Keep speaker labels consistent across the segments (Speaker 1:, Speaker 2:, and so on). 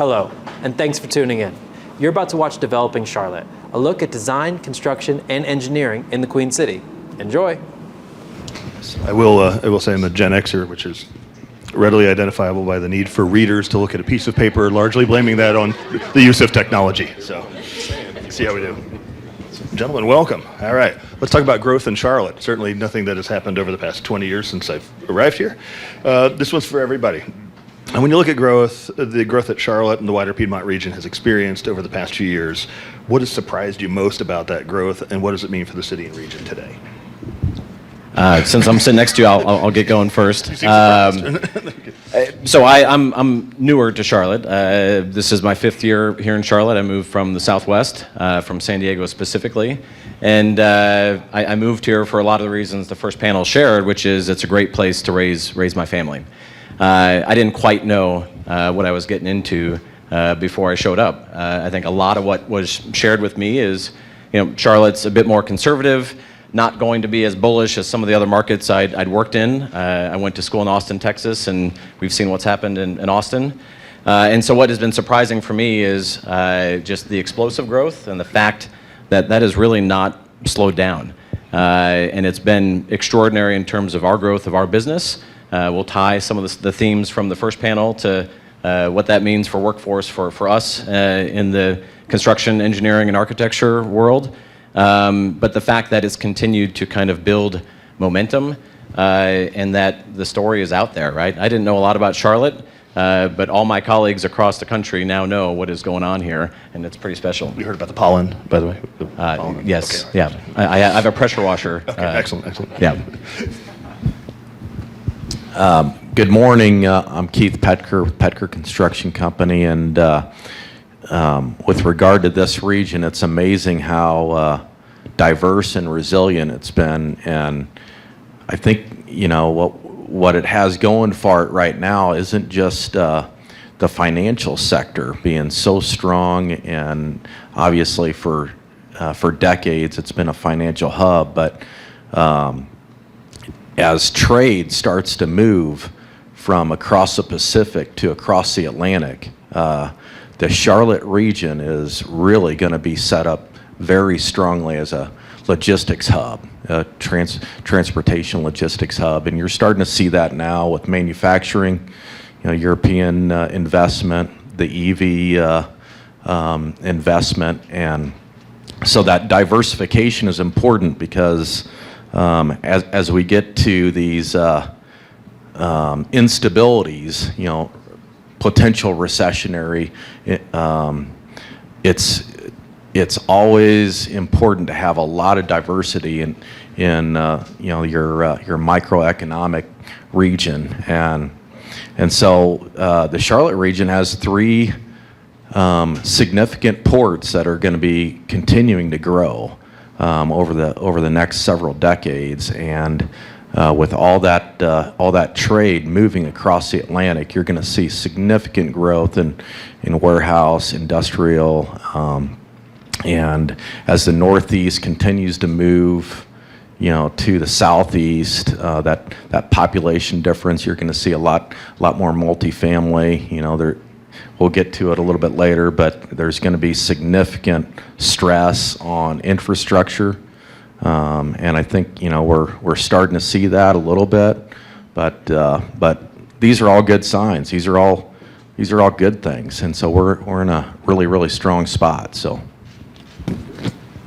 Speaker 1: Hello, and thanks for tuning in. You're about to watch Developing Charlotte, a look at design, construction, and engineering in the Queen City. Enjoy.
Speaker 2: I will say I'm a Gen Xer, which is readily identifiable by the need for readers to look at a piece of paper, largely blaming that on the use of technology. So, see how we do. Gentlemen, welcome. All right, let's talk about growth in Charlotte. Certainly nothing that has happened over the past 20 years since I've arrived here. This one's for everybody. And when you look at growth, the growth that Charlotte and the wider Piedmont region has experienced over the past few years, what has surprised you most about that growth, and what does it mean for the city and region today?
Speaker 3: Since I'm sitting next to you, I'll get going first. So I'm newer to Charlotte. This is my 5th year here in Charlotte. I moved from the Southwest, from San Diego specifically. And I moved here for a lot of the reasons the first panel shared, which is it's a great place to raise my family. I didn't quite know what I was getting into before I showed up. I think a lot of what was shared with me is, Charlotte's a bit more conservative, not going to be as bullish as some of the other markets I'd worked in. I went to school in Austin, Texas, and we've seen what's happened in Austin. And so what has been surprising for me is just the explosive growth and the fact that that has really not slowed down. And it's been extraordinary in terms of our growth of our business. We'll tie some of the themes from the first panel to what that means for workforce for us in the construction, engineering, and architecture world. But the fact that it's continued to kind of build momentum and that the story is out there, right? I didn't know a lot about Charlotte, but all my colleagues across the country now know what is going on here, and it's pretty special.
Speaker 2: You heard about the pollen, by the way?
Speaker 3: Yes,
Speaker 2: okay.
Speaker 3: Yeah. I have a pressure washer.
Speaker 2: Okay, excellent.
Speaker 3: Yeah.
Speaker 4: Good morning. I'm Keith Petker with Petker Construction Company, and with regard to this region, it's amazing how diverse and resilient it's been. And I think what it has going for it right now isn't just the financial sector being so strong, and obviously for decades it's been a financial hub, but as trade starts to move from across the Pacific to across the Atlantic, the Charlotte region is really going to be set up very strongly as a logistics hub, a transportation logistics hub. And you're starting to see that now with manufacturing, European investment, the EV investment. And so that diversification is important because as we get to these instabilities, potential recessionary, it's always important to have a lot of diversity in your microeconomic region, and so the Charlotte region has 3 significant ports that are going to be continuing to grow over the next several decades, and with all that trade moving across the Atlantic, you're going to see significant growth in warehouse, industrial, and as the Northeast continues to move, to the Southeast, that population difference, you're going to see a lot more multifamily. We'll get to it a little bit later, but there's going to be significant stress on infrastructure. And I think we're starting to see that a little bit, but these are all good signs. These are all good things, and so we're in a really strong spot. So.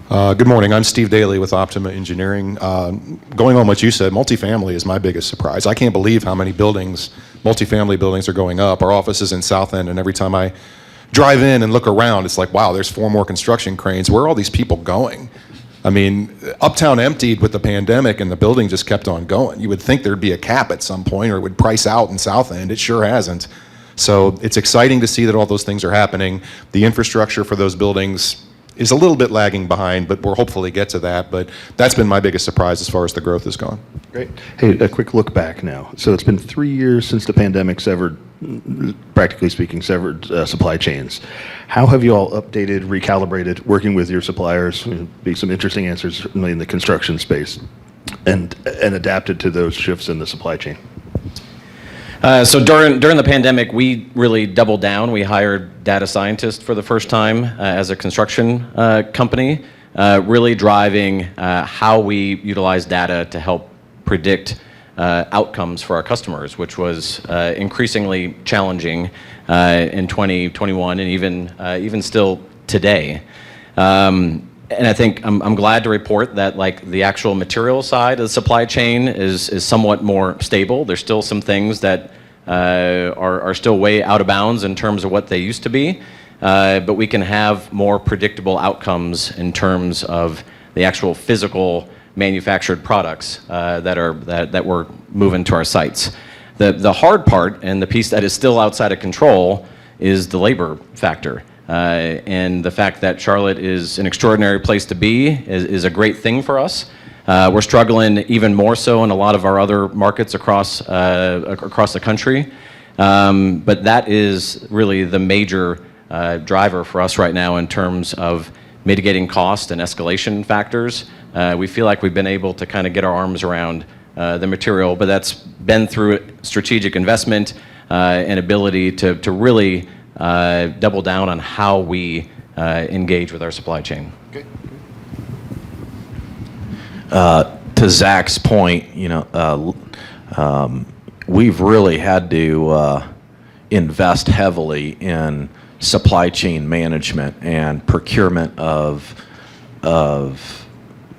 Speaker 5: Good morning. I'm Steve Daly with Optima Engineering. Going on what you said, multifamily is my biggest surprise. I can't believe how many multifamily buildings are going up. Our office is in South End, and every time I drive in and look around, it's like, wow, there's 4 more construction cranes. Where are all these people going? I mean, Uptown emptied with the pandemic, and the building just kept on going. You would think there'd be a cap at some point, or it would price out in South End. It sure hasn't. So it's exciting to see that all those things are happening. The infrastructure for those buildings is a little bit lagging behind, but we'll hopefully get to that. But that's been my biggest surprise as far as the growth has gone.
Speaker 2: Great. Hey, a quick look back now. So it's been 3 years since the pandemic practically speaking, severed supply chains. How have you all updated, recalibrated, working with your suppliers? Be some interesting answers, certainly in the construction space, and adapted to those shifts in the supply chain.
Speaker 3: So during the pandemic, we really doubled down. We hired data scientists for the first time as a construction company, really driving how we utilize data to help predict outcomes for our customers, which was increasingly challenging in 2021 and even still today. And I think I'm glad to report that like the actual material side of the supply chain is somewhat more stable. There's still some things that are still way out of bounds in terms of what they used to be, but we can have more predictable outcomes in terms of the actual physical manufactured products that we're moving to our sites. The hard part and the piece that is still outside of control is the labor factor. And the fact that Charlotte is an extraordinary place to be is a great thing for us. We're struggling even more so in a lot of our other markets across the country. But that is really the major driver for us right now in terms of mitigating cost and escalation factors. We feel like we've been able to kind of get our arms around the material, but that's been through strategic investment and ability to really double down on how we engage with our supply chain.
Speaker 4: To Zach's point, we've really had to invest heavily in supply chain management and procurement of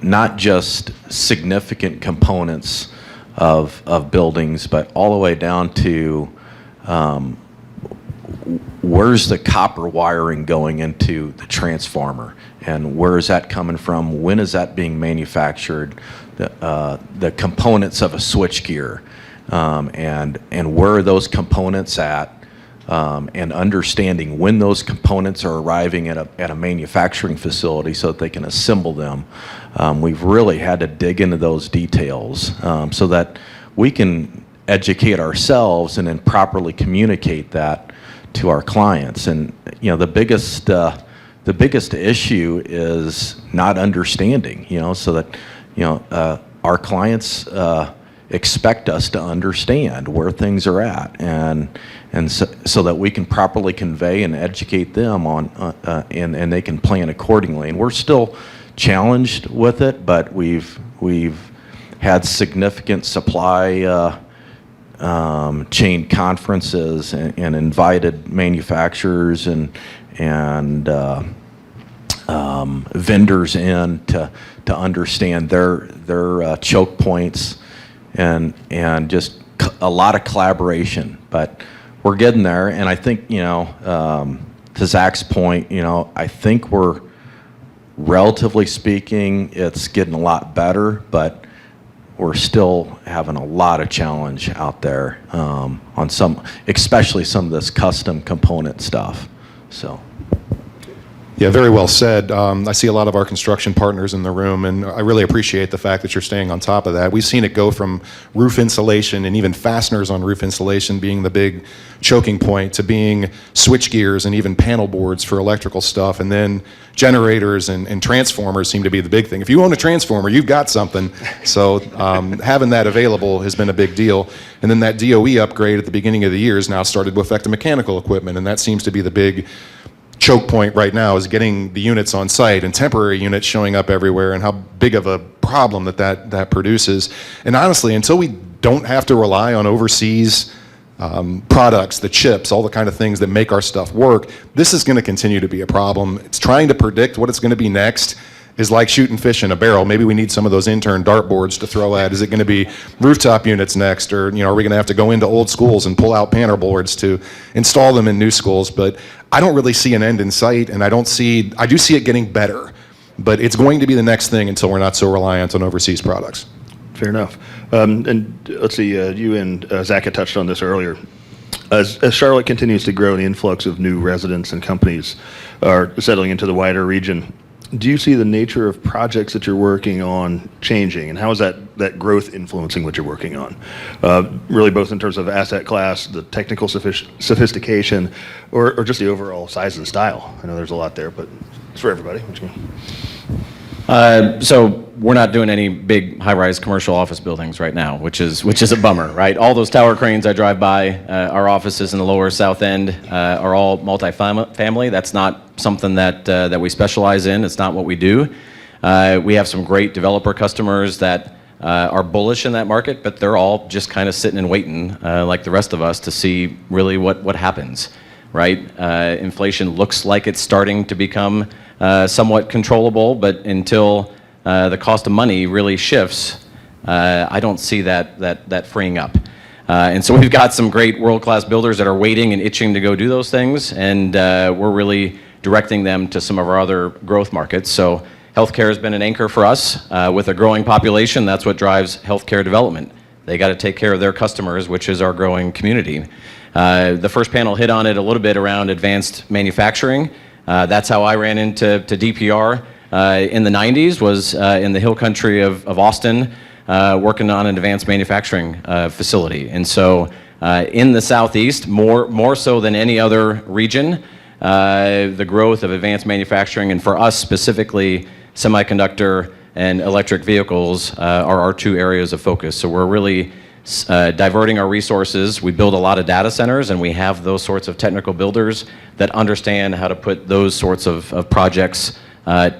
Speaker 4: not just significant components of buildings, but all the way down to where's the copper wiring going into the transformer, and where is that coming from? When is that being manufactured? The components of a switchgear, and where are those components at? And understanding when those components are arriving at a manufacturing facility so that they can assemble them. We've really had to dig into those details so that we can educate ourselves and then properly communicate that to our clients. And the biggest issue is not understanding. So that our clients expect us to understand where things are at, and so that we can properly convey and educate them on, and they can plan accordingly. And we're still challenged with it, but we've had significant supply chain conferences and invited manufacturers and vendors in to understand their choke points and just a lot of collaboration. But we're getting there, and I think to Zach's point, I think we're, relatively speaking, it's getting a lot better, but we're still having a lot of challenge out there on especially some of this custom component stuff. So.
Speaker 5: Yeah, very well said. I see a lot of our construction partners in the room, and I really appreciate the fact that you're staying on top of that. We've seen it go from roof insulation and even fasteners on roof insulation being the big choking point to being switch gears and even panel boards for electrical stuff, and then generators and transformers seem to be the big thing. If you own a transformer, you've got something. So having that available has been a big deal. And then that DOE upgrade at the beginning of the year has now started to affect the mechanical equipment, and that seems to be the big choke point right now, is getting the units on site and temporary units showing up everywhere, and how big of a problem that produces. And honestly, until we don't have to rely on overseas products, the chips, all the kind of things that make our stuff work, this is going to continue to be a problem. It's trying to predict what it's going to be next is like shooting fish in a barrel. Maybe we need some of those intern dartboards to throw at. Is it going to be rooftop units next, or are we going to have to go into old schools and pull out panel boards to install them in new schools? But I don't really see an end in sight, and I do see it getting better, but it's going to be the next thing until we're not so reliant on overseas products.
Speaker 2: Fair enough. And let's see, you and Zach had touched on this earlier. As Charlotte continues to grow and the influx of new residents and companies are settling into the wider region, do you see the nature of projects that you're working on changing, and how is that growth influencing what you're working on? Really both in terms of asset class, the technical sophistication, or just the overall size and style? I know there's a lot there, but it's for everybody.
Speaker 3: So we're not doing any big high-rise commercial office buildings right now, which is a bummer, right? All those tower cranes I drive by, our offices in the lower south end are all multifamily. That's not something that we specialize in. It's not what we do. We have some great developer customers that are bullish in that market, but they're all just kind of sitting and waiting, like the rest of us, to see really what happens, right? Inflation looks like it's starting to become somewhat controllable, but until the cost of money really shifts, I don't see that freeing up. And so we've got some great world-class builders that are waiting and itching to go do those things, and we're really directing them to some of our other growth markets. So healthcare has been an anchor for us. With a growing population, that's what drives healthcare development. They got to take care of their customers, which is our growing community. The first panel hit on it a little bit around advanced manufacturing. That's how I ran into DPR in the 90s, was in the hill country of Austin, working on an advanced manufacturing facility. And so in the Southeast, more so than any other region, the growth of advanced manufacturing, and for us specifically, semiconductor and electric vehicles are our two areas of focus. So we're really diverting our resources. We build a lot of data centers, and we have those sorts of technical builders that understand how to put those sorts of projects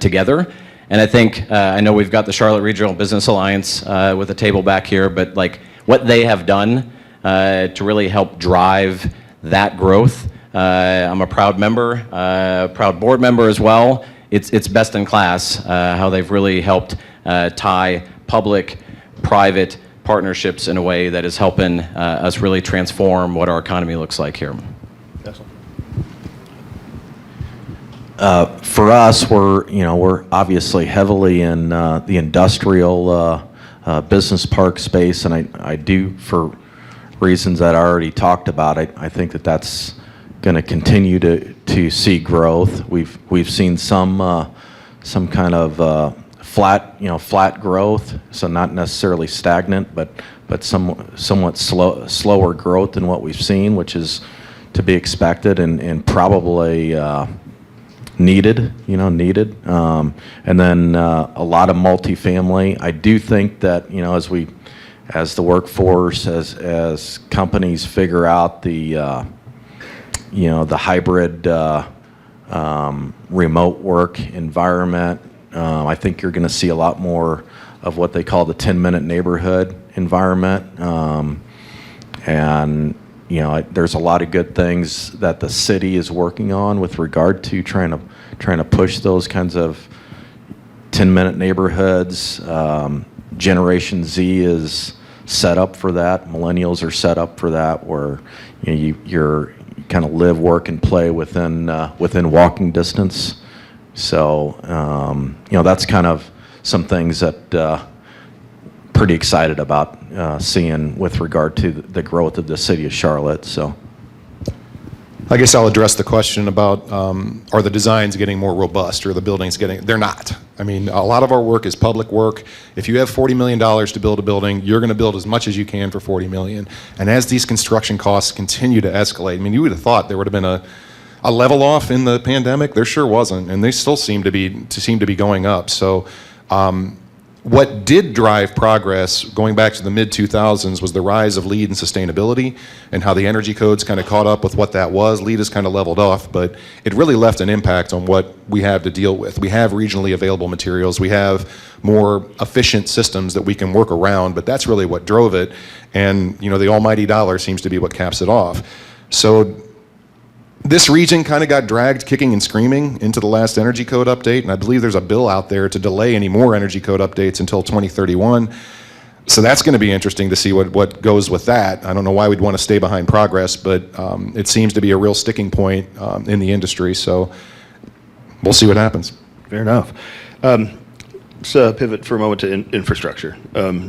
Speaker 3: together. And I think, I know we've got the Charlotte Regional Business Alliance with a table back here, but like what they have done to really help drive that growth, I'm a proud member, proud board member as well. It's best in class how they've really helped tie public-private partnerships in a way that is helping us really transform what our economy looks like here.
Speaker 4: For us, we're obviously heavily in the industrial business park space, and I do, for reasons that I already talked about, I think that's going to continue to see growth. We've seen some kind of flat growth, so not necessarily stagnant, but somewhat slower growth than what we've seen, which is to be expected and probably needed. And then a lot of multifamily. I do think that as the workforce, as companies figure out the hybrid remote work environment, I think you're going to see a lot more of what they call the 10-minute neighborhood environment. And there's a lot of good things that the city is working on with regard to trying to push those kinds of 10-minute neighborhoods. Generation Z is set up for that. Millennials are set up for that, where you're kind of live, work, and play within walking distance. So that's kind of some things that pretty excited about seeing with regard to the growth of the city of Charlotte. So
Speaker 5: I guess I'll address the question about are the designs getting more robust, or the buildings they're not. I mean, a lot of our work is public work. If you have $40 million to build a building, you're going to build as much as you can for $40 million. And as these construction costs continue to escalate, I mean, you would have thought there would have been a level off in the pandemic. There sure wasn't, and they still seem to be going up. So what did drive progress going back to the mid-2000s was the rise of LEED and sustainability, and how the energy codes kind of caught up with what that was. LEED has kind of leveled off, but it really left an impact on what we have to deal with. We have regionally available materials. We have more efficient systems that we can work around, but that's really what drove it. And the almighty dollar seems to be what caps it off. So this region kind of got dragged kicking and screaming into the last energy code update, and I believe there's a bill out there to delay any more energy code updates until 2031. So that's going to be interesting to see what goes with that. I don't know why we'd want to stay behind progress, but it seems to be a real sticking point in the industry. So we'll see what happens.
Speaker 2: Fair enough. Let's pivot for a moment to infrastructure.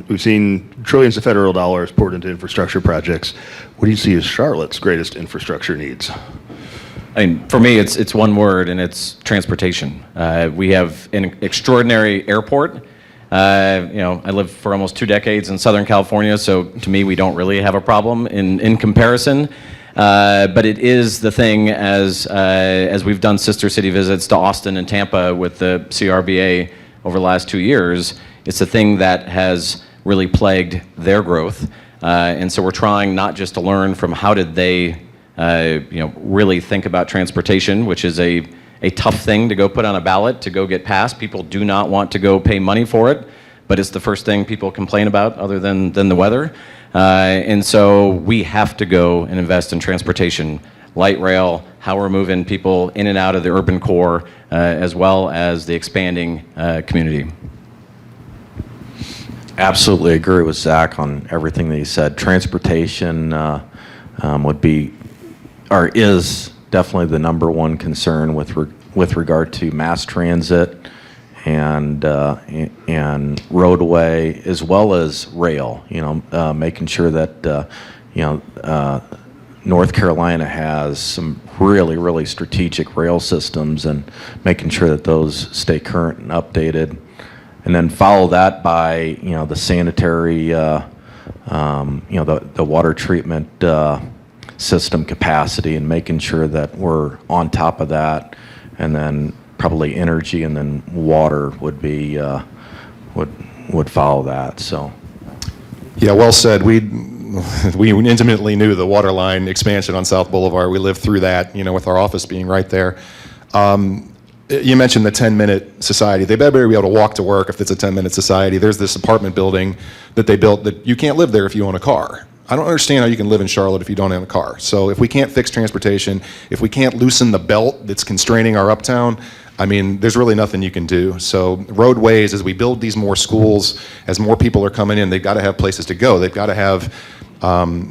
Speaker 2: We've seen trillions of federal dollars poured into infrastructure projects. What do you see as Charlotte's greatest infrastructure needs?
Speaker 3: I mean, for me, it's one word, and it's transportation. We have an extraordinary airport. I lived for almost 2 decades in Southern California, so to me, we don't really have a problem in comparison. But it is the thing, as we've done sister city visits to Austin and Tampa with the CRBA, over the last 2 years, it's the thing that has really plagued their growth. And so we're trying not just to learn from how did they really think about transportation, which is a tough thing to go put on a ballot to go get passed. People do not want to go pay money for it, but it's the first thing people complain about other than the weather. And so we have to go and invest in transportation, light rail, how we're moving people in and out of the urban core, as well as the expanding community.
Speaker 4: Absolutely agree with Zach on everything that he said. Transportation would be, or is definitely the number one concern with regard to mass transit and roadway as well as rail. Making sure that North Carolina has some really strategic rail systems and making sure that those stay current and updated. And then follow that by, the sanitary, the water treatment system capacity and making sure that we're on top of that. And then probably energy and then water would be, would follow that, so.
Speaker 5: Yeah, well said. We intimately knew the water line expansion on South Boulevard. We lived through that, with our office being right there. You mentioned the 10-minute society. They better be able to walk to work if it's a 10-minute society. There's this apartment building that they built that you can't live there if you own a car. I don't understand how you can live in Charlotte if you don't own a car. So if we can't fix transportation, if we can't loosen the belt that's constraining our uptown, there's really nothing you can do. So roadways, as we build these more schools, as more people are coming in, they've got to have places to go. They've got to have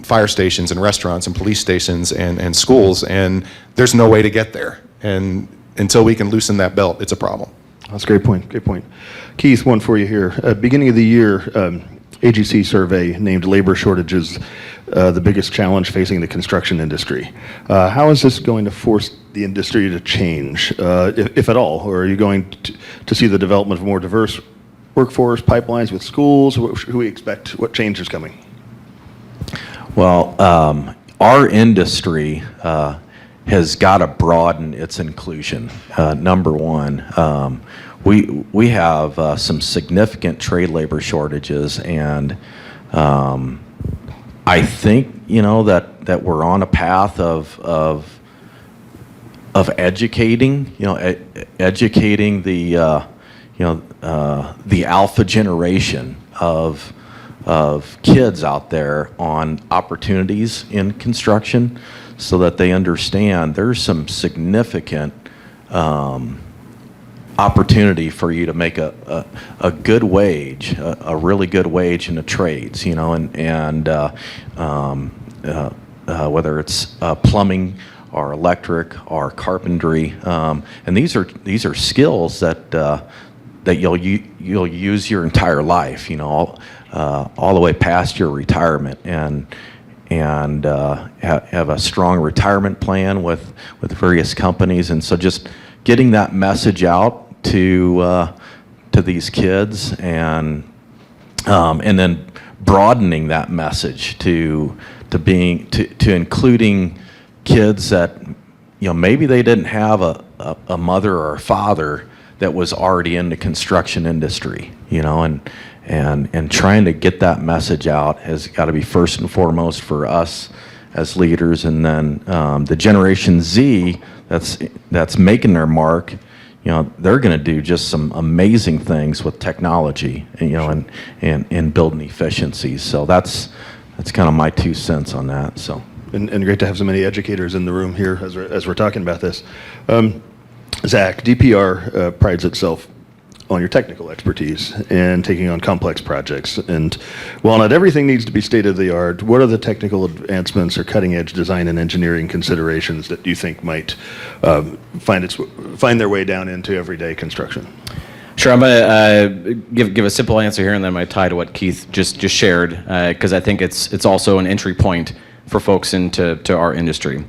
Speaker 5: fire stations and restaurants and police stations and schools, and there's no way to get there. And until we can loosen that belt, it's a problem.
Speaker 2: That's a great point. Great point. Keith, one for you here. Beginning of the year, AGC survey named labor shortages the biggest challenge facing the construction industry. How is this going to force the industry to change, if at all? Or are you going to see the development of more diverse workforce, pipelines with schools? What should we expect? What change is coming?
Speaker 4: Well, our industry has got to broaden its inclusion. Number one, we have some significant trade labor shortages, and I think that we're on a path of educating educating the alpha generation of kids out there on opportunities in construction, so that they understand there's some significant opportunity for you to make a good wage, a really good wage in the trades, and whether it's plumbing or electric or carpentry, and these are skills that you'll use your entire life, all the way past your retirement, and have a strong retirement plan with various companies. And so just getting that message out to these kids, and then broadening that message to including kids that maybe they didn't have a mother or a father that was already in the construction industry, and trying to get that message out has got to be first and foremost for us as leaders. And then the Generation Z that's making their mark, they're going to do just some amazing things with technology, and building efficiencies. So that's kind of my 2 cents on that. So.
Speaker 2: And great to have so many educators in the room here as we're talking about this. Zach, DPR prides itself on your technical expertise and taking on complex projects. And while not everything needs to be state-of-the-art, what are the technical advancements or cutting-edge design and engineering considerations that you think might find their way down into everyday construction?
Speaker 3: Sure, I'm going to give a simple answer here, and then I'm going to tie to what Keith just shared, because I think it's also an entry point for folks into our industry.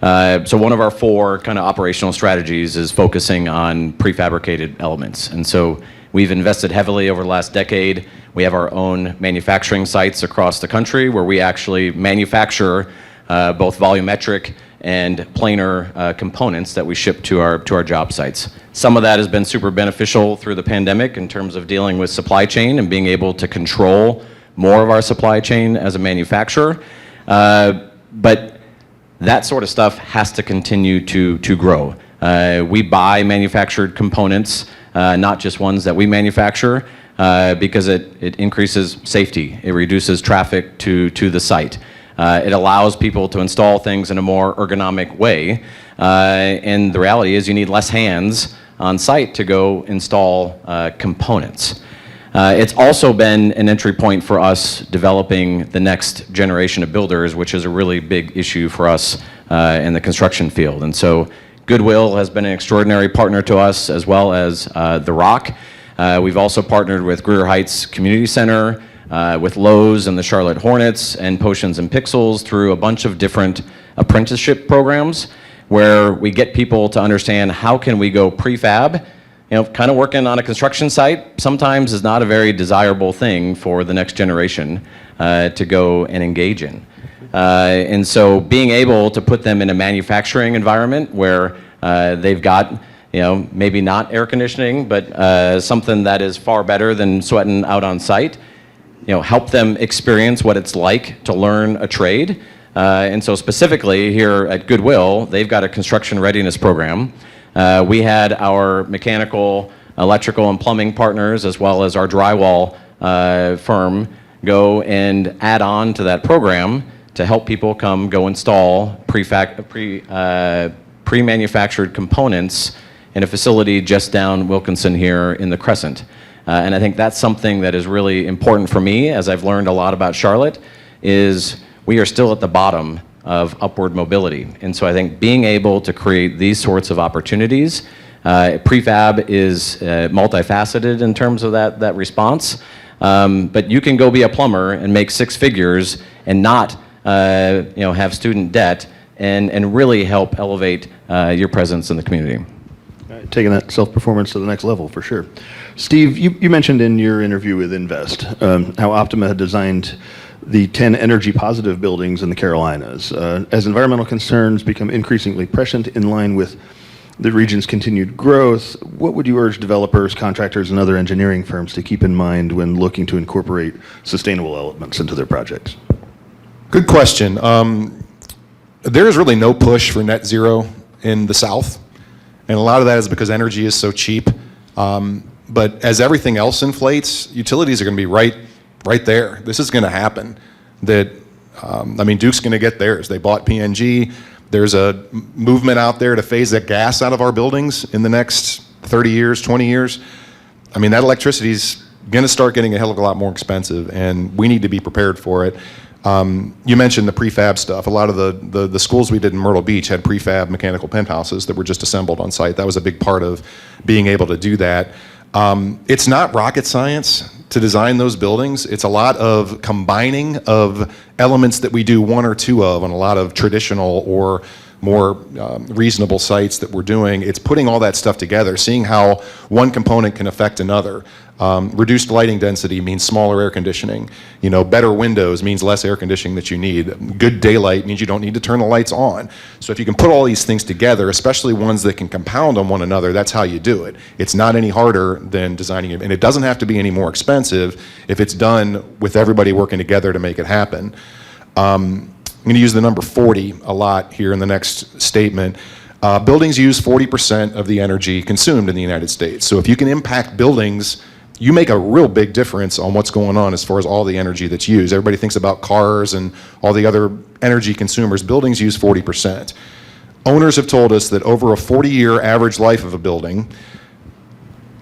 Speaker 3: So one of our 4 kind of operational strategies is focusing on prefabricated elements. And so we've invested heavily over the last decade. We have our own manufacturing sites across the country where we actually manufacture both volumetric and planar components that we ship to our job sites. Some of that has been super beneficial through the pandemic in terms of dealing with supply chain and being able to control more of our supply chain as a manufacturer. But that sort of stuff has to continue to grow. We buy manufactured components, not just ones that we manufacture, because it increases safety. It reduces traffic to the site. It allows people to install things in a more ergonomic way. And the reality is you need less hands on site to go install components. It's also been an entry point for us developing the next generation of builders, which is a really big issue for us in the construction field. And so Goodwill has been an extraordinary partner to us, as well as The Rock. We've also partnered with Greer Heights Community Center, with Lowe's and the Charlotte Hornets, and Potions and Pixels through a bunch of different apprenticeship programs where we get people to understand how can we go prefab. You know, kind of working on a construction site sometimes is not a very desirable thing for the next generation to go and engage in. And so being able to put them in a manufacturing environment where they've got, you know, maybe not air conditioning, but something that is far better than sweating out on site, you know, help them experience what it's like to learn a trade. And so specifically here at Goodwill, they've got a construction readiness program. We had our mechanical, electrical, and plumbing partners, as well as our drywall firm, go and add on to that program to help people come go install pre-manufactured components in a facility just down Wilkinson here in the Crescent. And I think that's something that is really important for me, as I've learned a lot about Charlotte, is we are still at the bottom of upward mobility. And so I think being able to create these sorts of opportunities, prefab is multifaceted in terms of that response. But you can go be a plumber and make six figures and not have student debt and really help elevate your presence in the community.
Speaker 2: Taking that self-performance to the next level, for sure. Steve, you mentioned in your interview with Invest how Optima had designed the 10 energy-positive buildings in the Carolinas. As environmental concerns become increasingly prescient in line with the region's continued growth, what would you urge developers, contractors, and other engineering firms to keep in mind when looking to incorporate sustainable elements into their projects?
Speaker 5: Good question. There is really no push for net zero in the South, and a lot of that is because energy is so cheap. But as everything else inflates, utilities are going to be right there. This is going to happen. Duke's going to get theirs. They bought PNG. There's a movement out there to phase that gas out of our buildings in the next 30 years, 20 years. I mean, that electricity is going to start getting a hell of a lot more expensive, and we need to be prepared for it. You mentioned the prefab stuff. A lot of the schools we did in Myrtle Beach had prefab mechanical penthouses that were just assembled on site. That was a big part of being able to do that. It's not rocket science to design those buildings. It's a lot of combining of elements that we do one or two of on a lot of traditional or more reasonable sites that we're doing. It's putting all that stuff together, seeing how one component can affect another. Reduced lighting density means smaller air conditioning. Better windows means less air conditioning that you need. Good daylight means you don't need to turn the lights on. So if you can put all these things together, especially ones that can compound on one another, that's how you do it. It's not any harder than designing it, and it doesn't have to be any more expensive if it's done with everybody working together to make it happen. I'm going to use the number 40 a lot here in the next statement. Buildings use 40% of the energy consumed in the United States. So if you can impact buildings, you make a real big difference on what's going on as far as all the energy that's used. Everybody thinks about cars and all the other energy consumers. Buildings use 40%. Owners have told us that over a 40-year average life of a building,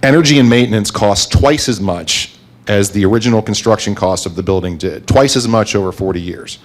Speaker 5: energy and maintenance costs twice as much as the original construction cost of the building did. Twice as much over 40 years.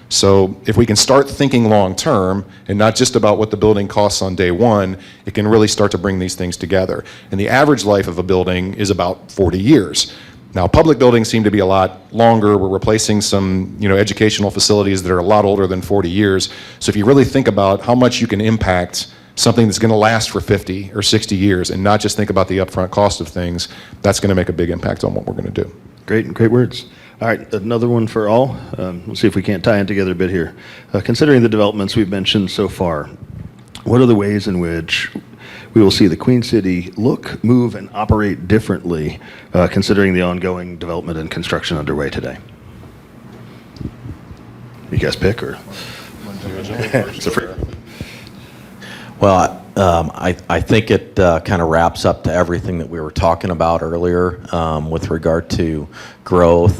Speaker 5: So if we can start thinking long term and not just about what the building costs on day one, it can really start to bring these things together. And the average life of a building is about 40 years. Now, public buildings seem to be a lot longer. We're replacing some, educational facilities that are a lot older than 40 years. So if you really think about how much you can impact something that's going to last for 50 or 60 years and not just think about the upfront cost of things, that's going to make a big impact on what we're going to do.
Speaker 2: Great words. All right, another one for all. We'll see if we can't tie it together a bit here. Considering the developments we've mentioned so far, what are the ways in which we will see the Queen City look, move, and operate differently, considering the ongoing development and construction underway today? You guys pick, or? It's a free.
Speaker 4: Well, I think it kind of wraps up to everything that we were talking about earlier with regard to growth,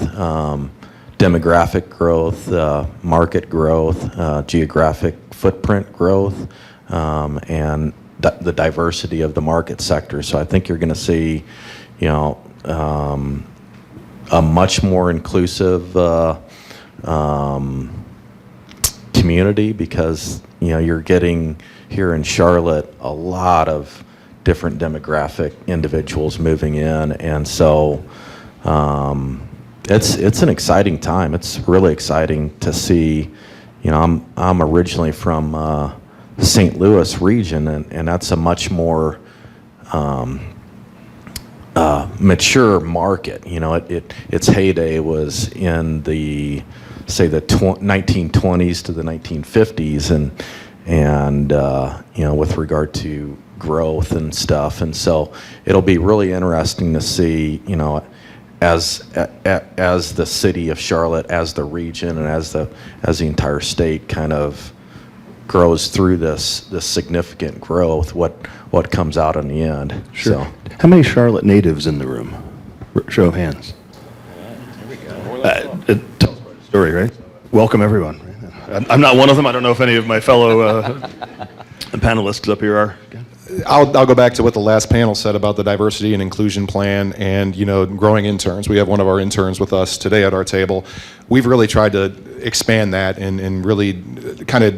Speaker 4: demographic growth, market growth, geographic footprint growth, and the diversity of the market sector. So I think you're going to see, a much more inclusive community, because you're getting here in Charlotte a lot of different demographic individuals moving in, and so it's an exciting time. It's really exciting to see. I'm originally from the St. Louis region, and that's a much more mature market. Its heyday was in the 1920s to the 1950s, and with regard to growth and stuff. And so it'll be really interesting to see, as the city of Charlotte, as the region, and as the entire state kind of grows through this significant growth, what comes out in the end.
Speaker 2: Sure.
Speaker 4: So,
Speaker 2: how many Charlotte natives in the room? Show of hands. It tells quite a story, right? Welcome, everyone. I'm not one of them. I don't know if any of my fellow panelists up here are.
Speaker 5: I'll go back to what the last panel said about the diversity and inclusion plan and, growing interns. We have one of our interns with us today at our table. We've really tried to expand that and really kind of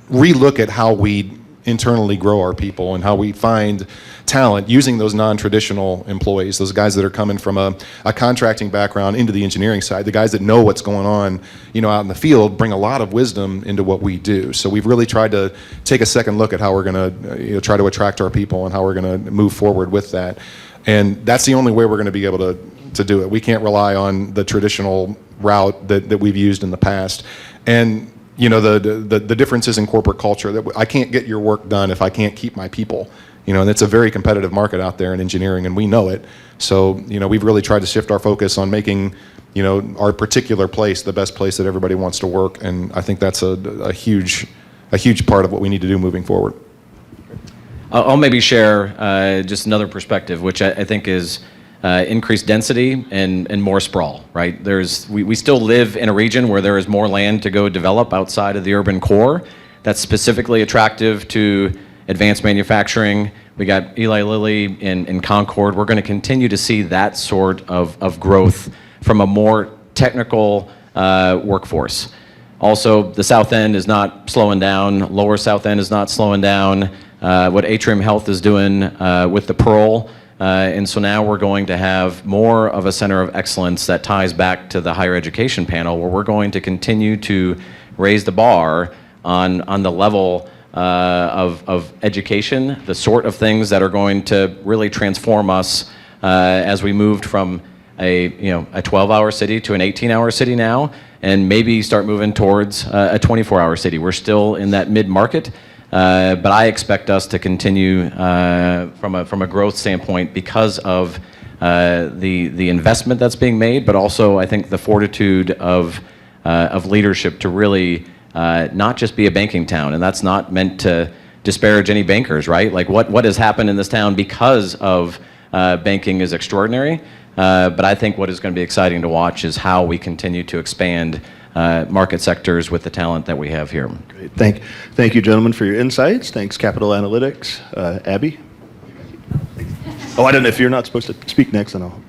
Speaker 5: relook at how we internally grow our people and how we find talent using those non-traditional employees, those guys that are coming from a contracting background into the engineering side, the guys that know what's going on, out in the field, bring a lot of wisdom into what we do. So we've really tried to take a second look at how we're going to try to attract our people and how we're going to move forward with that. And that's the only way we're going to be able to do it. We can't rely on the traditional route that we've used in the past. And the differences in corporate culture, that I can't get your work done if I can't keep my people. And it's a very competitive market out there in engineering, and we know it. So, we've really tried to shift our focus on making, our particular place the best place that everybody wants to work. And I think that's a huge part of what we need to do moving forward.
Speaker 3: I'll maybe share just another perspective, which I think is increased density and more sprawl, right? We still live in a region where there is more land to go develop outside of the urban core. That's specifically attractive to advanced manufacturing. We got Eli Lilly in Concord. We're going to continue to see that sort of growth from a more technical workforce. Also, the South End is not slowing down. Lower South End is not slowing down. What Atrium Health is doing with the Pearl. And so now we're going to have more of a center of excellence that ties back to the higher education panel, where we're going to continue to raise the bar on the level of education, the sort of things that are going to really transform us as we moved from a 12-hour city to an 18-hour city now, and maybe start moving towards a 24-hour city. We're still in that mid-market, but I expect us to continue from a growth standpoint because of the investment that's being made, but also I think the fortitude of leadership to really not just be a banking town. And that's not meant to disparage any bankers, right? Like what has happened in this town because of banking is extraordinary. But I think what is going to be exciting to watch is how we continue to expand market sectors with the talent that we have here.
Speaker 2: Great. Thank you, gentlemen, for your insights. Thanks, Capital Analytics. Abby? Oh, I don't know if you're not supposed to speak next, then I'll.